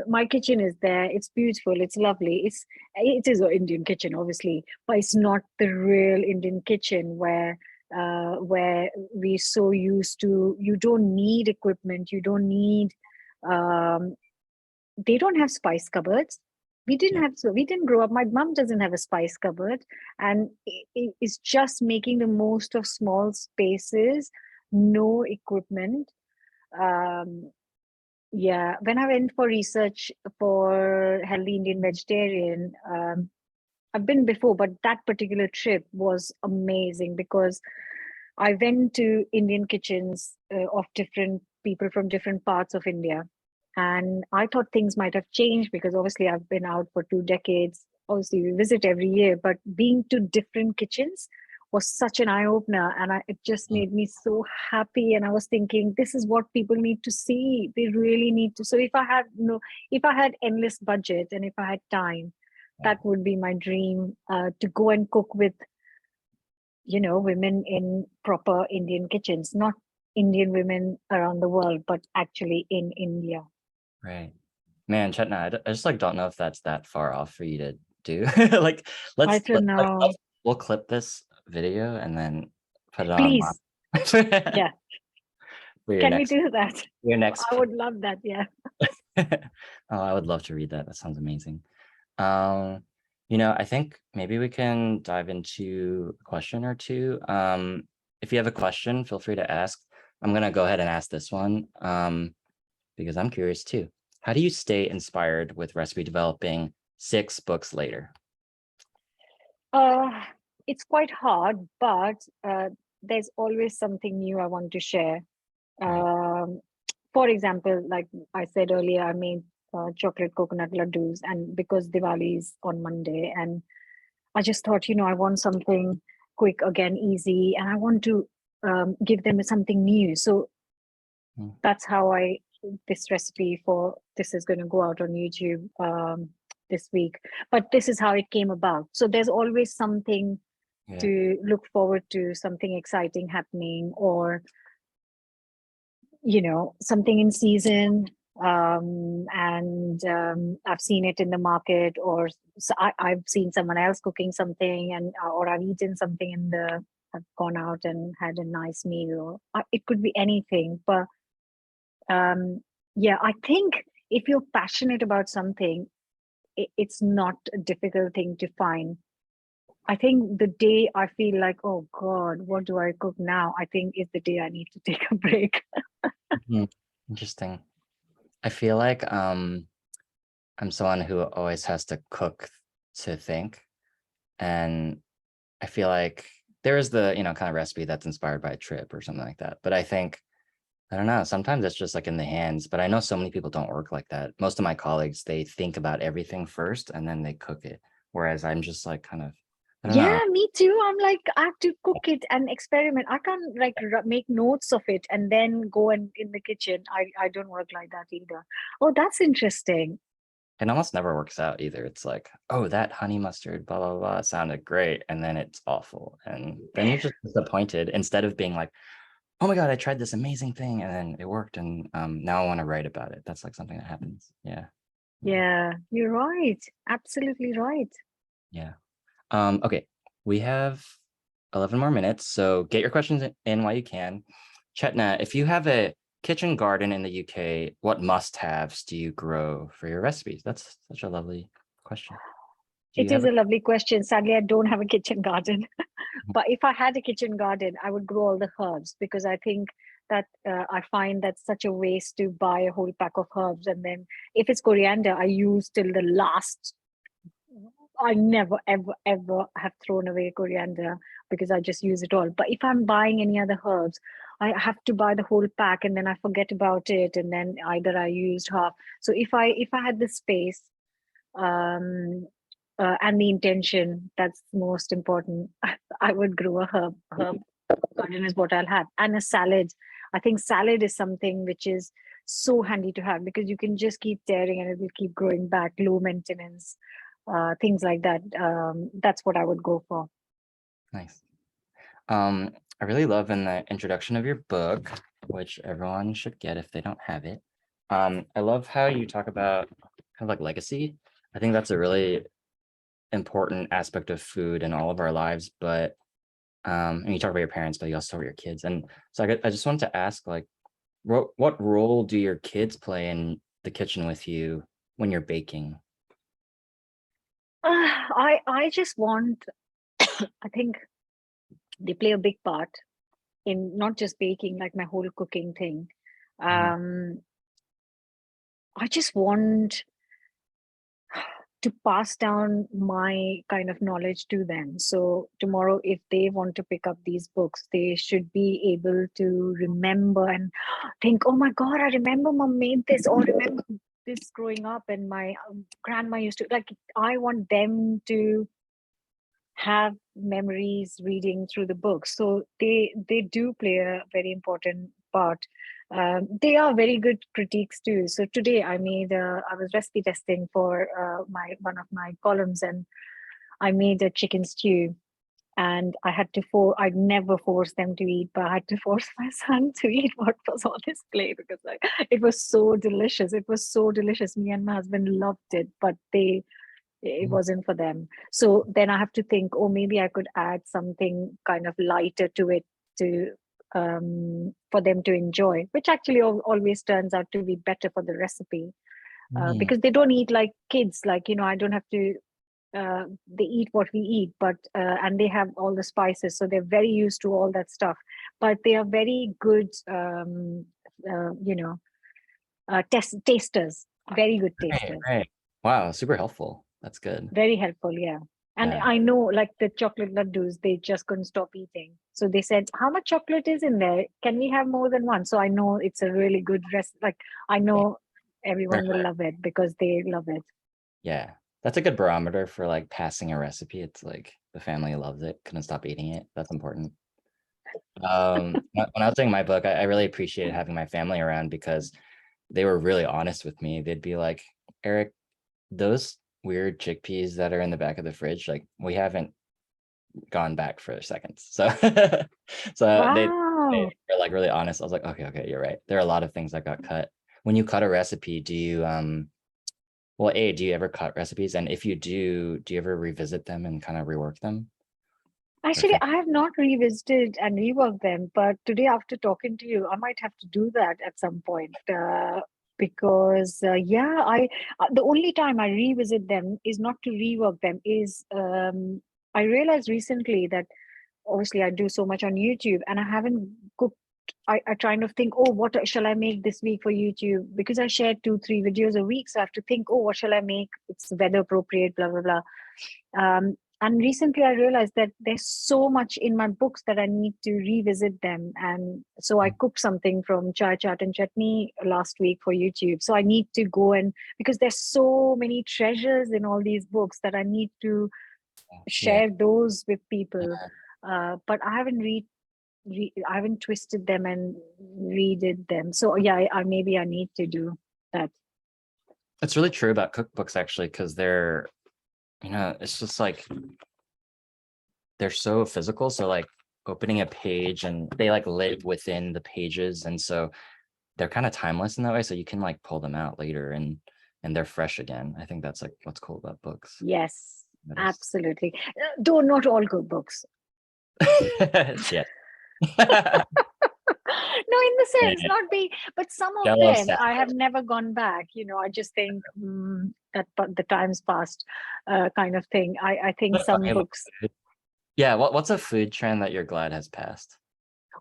my kitchen is there. It's beautiful. It's lovely. It is an Indian kitchen, obviously, but it's not the real Indian kitchen where we're so used to. You don't need equipment. You don't need. Um, they don't have spice cupboards. yeah, We didn't grow up. My mom doesn't have a spice cupboard, and it's just making the most of small spaces, no equipment. Um, yeah, when I went for research for healthy Indian vegetarian, I've been before, but that particular trip was amazing because I went to Indian kitchens of different people from different parts of India. And I thought things might have changed because obviously I've been out for 2 decades. Obviously, we visit every year, but being to different kitchens was such an eye opener. And it just mm, made me so happy. And I was thinking, this is what people need to see. They really need to. So if I had endless budget and if I had time, yeah, that would be my dream to go and cook with women in proper Indian kitchens, not Indian women around the world, but actually in India. right. Man, Chetna, I just like don't know if that's that far off for you to do. Like, I don't know. we'll clip this video and then put it online Please, yeah. for your Can we next do that? your next. I would love that. Yeah. Oh, I would love to read that. That sounds amazing. I think maybe we can dive into a question or two. If you have a question, feel free to ask. I'm gonna go ahead and ask this one because I'm curious too. How do you stay inspired with recipe developing 6 books later? Uh, it's quite hard, but there's always something new I want to share. Right. For example, like I said earlier, I made chocolate coconut laddus, and because Diwali is on Monday, and I just thought, I want something quick, again, easy, and I want to give them something new. So Mm. that's how this recipe for this is going to go out on YouTube this week. But this is how it came about. So there's always something Yeah. to look forward to, something exciting happening, or something in season. And I've seen it in the market, or I've seen someone else cooking something, and or I've eaten something I've gone out and had a nice meal. Or it could be anything, but yeah, I think if you're passionate about something, it's not a difficult thing to find. I think the day I feel like, oh God, what do I cook now? I think is the day I need to take a break. Interesting. I feel like I'm someone who always has to cook to think. And I feel like there is the, kind of recipe that's inspired by a trip or something like that. But I think, I don't know, sometimes it's just like in the hands, but I know so many people don't work like that. Most of my colleagues, they think about everything first and then they cook it. Whereas I'm just like kind of, I don't know. Yeah, me too. I'm like, I have to cook it and experiment. I can't like make notes of it and then go and in the kitchen. I don't work like that either. Oh, that's interesting. It almost never works out either. It's like, oh, that honey mustard, blah, blah, blah, sounded great. And then it's awful. And then you're just disappointed instead of being like, oh my God, I tried this amazing thing and then it worked. And now I want to write about it. That's like something that happens. Yeah. Yeah, you're right. Absolutely right. Yeah. Okay. We have 11 more minutes. So get your questions in while you can. Chetna, if you have a kitchen garden in the UK, what must-haves do you grow for your recipes? That's such a lovely question. Do you It is have a lovely question. Sadly, I don't have a kitchen garden. But if I had a kitchen garden, I would grow all the herbs, because I think that I find that's such a waste to buy a whole pack of herbs. And then if it's coriander, I use till the last. I never, ever, ever have thrown away coriander because I just use it all. But if I'm buying any other herbs, I have to buy the whole pack and then I forget about it. And then either I used half. So if I had the space, and the intention, that's most important, I would grow a herb garden is what I'll have. And a salad. I think salad is something which is so handy to have, because you can just keep tearing and it will keep growing back, low maintenance, things like that. That's what I would go for. Nice. I really love in the introduction of your book, which everyone should get if they don't have it. I love how you talk about kind of like legacy. I think that's a really important aspect of food in all of our lives, but and you talk about your parents, but you also talk about your kids. And so I just wanted to ask, like, what role do your kids play in the kitchen with you when you're baking? I just want, I think they play a big part in not just baking, like my whole cooking thing. Mhm. I just want to pass down my kind of knowledge to them. So tomorrow, if they want to pick up these books, they should be able to remember and think, oh my God, I remember mom made this, or remember this growing up, and my grandma used to, like, I want them to have memories reading through the books. So they do play a very important part. They are very good critiques too. So today I was recipe testing for my one of my columns, and I made a chicken stew. And I'd never force them to eat, but I had to force my son to eat what was on his plate, because like it was so delicious. It was so delicious. Me and my husband loved it, but it wasn't for them. So then I have to think, oh, maybe I could add something kind of lighter to it, to for them to enjoy, which actually always turns out to be better for the recipe, Mm. because they don't eat like kids. Like, I don't have to. They eat what we eat, but and they have all the spices, so they're very used to all that stuff. but they are very good, tasters, very good Right, tasters. right. Wow, super helpful. That's good. Very helpful, yeah. And Yeah. I know, like the chocolate laddus, they just couldn't stop eating. So they said, "How much chocolate is in there? Can we have more than one?" So I know it's a really good rest. Like I know everyone will love it because they love it. Yeah, that's a good barometer for like passing a recipe. It's like the family loves it, couldn't stop eating it. That's important. When I was doing my book, I really appreciated having my family around because they were really honest with me. They'd be like, Eric, those weird chickpeas that are in the back of the fridge, like we haven't gone back for seconds. So so they Wow. were like really honest. I was like, okay, you're right. There are a lot of things that got cut. When you cut a recipe, do you well, A, do you ever cut recipes? And if you do you ever revisit them and kind of rework them? Actually, I have not revisited and reworked them, but today after talking to you, I might have to do that at some point. Because the only time I revisit them is not to rework them, is I realized recently that obviously I do so much on YouTube and I haven't cooked. I trying to think, oh, what shall I make this week for YouTube? Because I share 2-3 videos a week, so I have to think, oh, what shall I make? It's weather appropriate, blah blah blah. And recently I realized that there's so much in my books that I need to revisit them. And so I cooked something from chai chaat and chutney last week for YouTube. So I need to go, and because there's so many treasures in all these books that I need to share those with people. But I haven't I haven't twisted them and redid them. So yeah, maybe I need to do that. It's really true about cookbooks actually, because they're, it's just like they're so physical. So like opening a page and they like live within the pages. And so they're kind of timeless in that way. So you can like pull them out later and they're fresh again. I think that's like what's cool about books. Yes, absolutely. Though not all cookbooks. Yeah. No, in the sense, not being, but some of them I have never gone back. I just think that the time's passed, kind of thing. I think some books. Yeah, what's a food trend that you're glad has passed?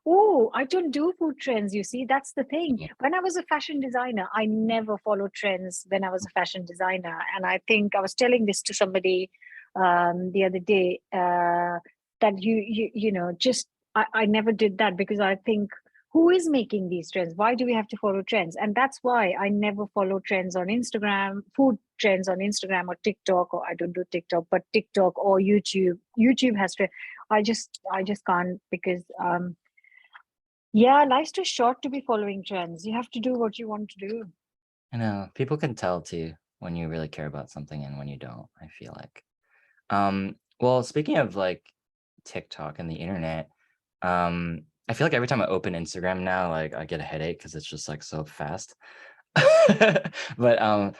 Oh, I don't do food trends, you see. That's the thing. When I was a fashion designer, I never followed trends when I was a fashion designer. And I think I was telling this to somebody the other day, that I never did that, because I think, who is making these trends? Why do we have to follow trends? And that's why I never follow trends on Instagram, food trends on Instagram or TikTok, or I don't do TikTok, but TikTok or YouTube. YouTube has to, I just can't, because life's too short to be following trends. You have to do what you want to do. I know, people can tell too when you really care about something and when you don't, I feel like. Well, speaking of like TikTok and the internet, I feel like every time I open Instagram now, like I get a headache because it's just like so fast. But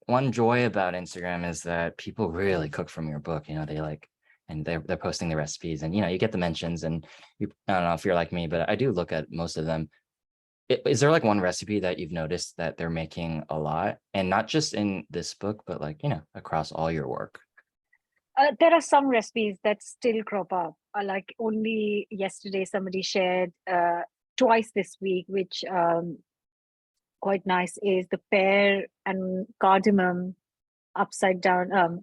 one joy about Instagram is that people really cook from your book. They like, and they're posting the recipes, and you get the mentions, and I don't know if you're like me, but I do look at most of them. Is there like one recipe that you've noticed that they're making a lot, and not just in this book, but like across all your work? There are some recipes that still crop up. Like only yesterday, somebody shared twice this week, which quite nice, is the pear and cardamom upside down.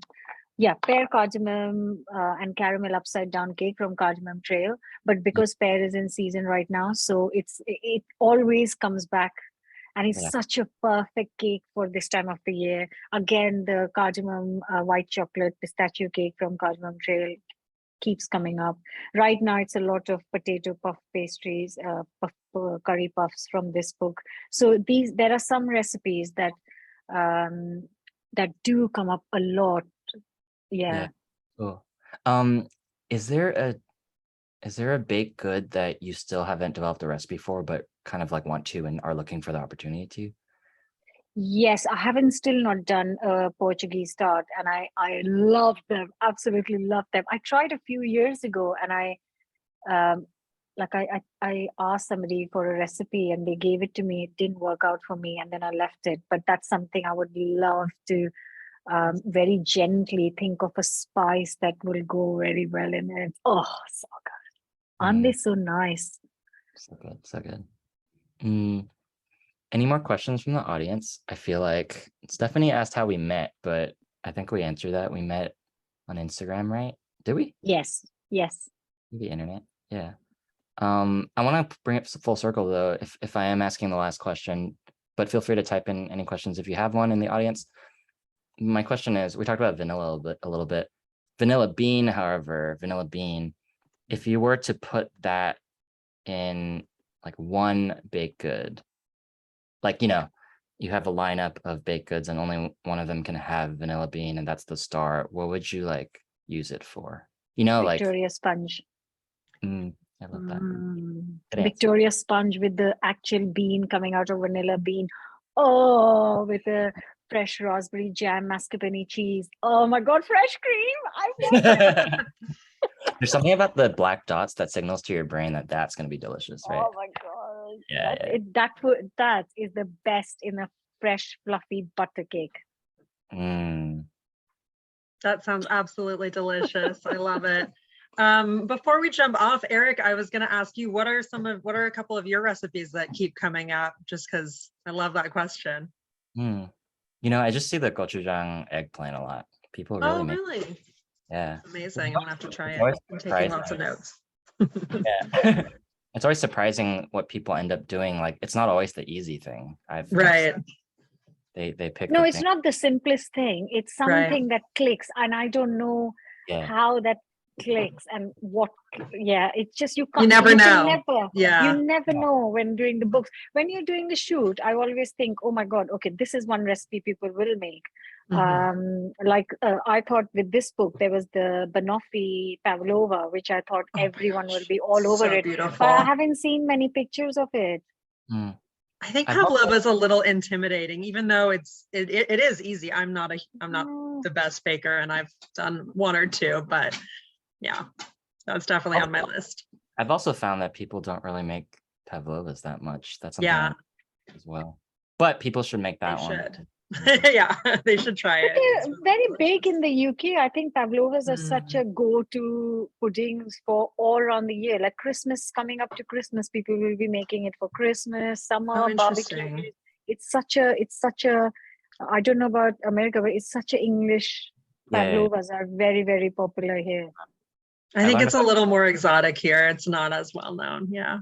Pear, cardamom, and caramel upside down cake from Cardamom Trail. But because pear is in season right now, so it always comes back. And it's such a perfect cake for this time of the year. Again, the cardamom white chocolate pistachio cake from Cardamom Trail keeps coming up. Right now, it's a lot of potato puff pastries, curry puffs from this book. So there are some recipes that do come up a lot. Yeah. Cool. Is there a baked good that you still haven't developed a recipe for, but kind of like want to and are looking for the opportunity to? Yes, I haven't still not done a Portuguese tart, and I love them, absolutely love them. I tried a few years ago, and I asked somebody for a recipe, and they gave it to me. It didn't work out for me, and then I left it. But that's something I would love to very gently think of a spice that will go very well in it. Oh, so good. Aren't they so nice? So good, so good. Any more questions from the audience? I feel like Stephanie asked how we met, but I think we answered that. We met on Instagram, right? Did we? Yes, yes. The internet, yeah. I want to bring it full circle though, if I am asking the last question, but feel free to type in any questions if you have one in the audience. My question is, we talked about vanilla a little bit. Vanilla bean, however, vanilla bean, if you were to put that in like one baked good, like, you know, you have a lineup of baked goods and only one of them can have vanilla bean and that's the star, what would you like use it for? You know, like Victoria sponge. I love that. Good answer. Victoria sponge with the actual bean coming out of vanilla bean. Oh, with a fresh raspberry jam, mascarpone cheese. Oh my God, fresh cream. I want it. There's something about the black dots that signals to your brain that that's going to be delicious, right? Oh my God. Yeah, yeah. That is the best in a fresh, fluffy butter cake. That sounds absolutely delicious. I love it. Before we jump off, Eric, I was going to ask you, what are a couple of your recipes that keep coming up? Just because I love that question. You know, I just see the gochujang eggplant a lot. People really make. Really? Yeah. Amazing. I'm gonna have to try It's always it. I'm taking lots of notes. Yeah. It's always surprising what people end up doing. Like, it's not always the easy thing. Right. They pick. No, it's not the simplest thing. It's something that clicks, and I don't know how that clicks and what. Yeah, it's just you can't. You never know. You never know when doing the books. When you're doing the shoot, I always think, oh my God, okay, this is one recipe people will make. I thought with this book there was the Banoffee Pavlova, which I thought everyone will be all over it. Beautiful. But I haven't seen many pictures of it. I think pavlova is a little intimidating, even though it is easy. I'm not the best baker, and I've done one or two, but yeah, that's definitely on my list. I've also found that people don't really make pavlovas that much. That's something as well. But people should make that one. Yeah, they should try it. They're very big in the UK. I think pavlovas are such a go-to puddings for all around the year. Like Christmas, coming up to Christmas, people will be making it for Christmas, summer, barbecue. It's such a, I don't know about America, but it's such a English. Pavlovas are very, very popular here. I think it's a little more exotic here. It's not as well known. Yeah.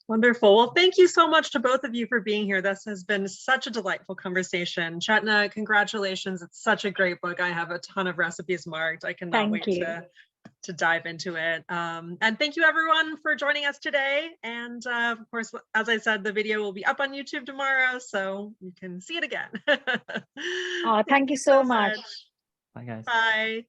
Wonderful. Well, thank you so much to both of you for being here. This has been such a delightful conversation. Chetna, congratulations. It's such a great book. I have a ton of recipes marked. I cannot wait to dive into it. And thank you everyone for joining us today. And of course, as I said, the video will be up on YouTube tomorrow, so you can see it again. Thank you so much. Bye guys. Bye.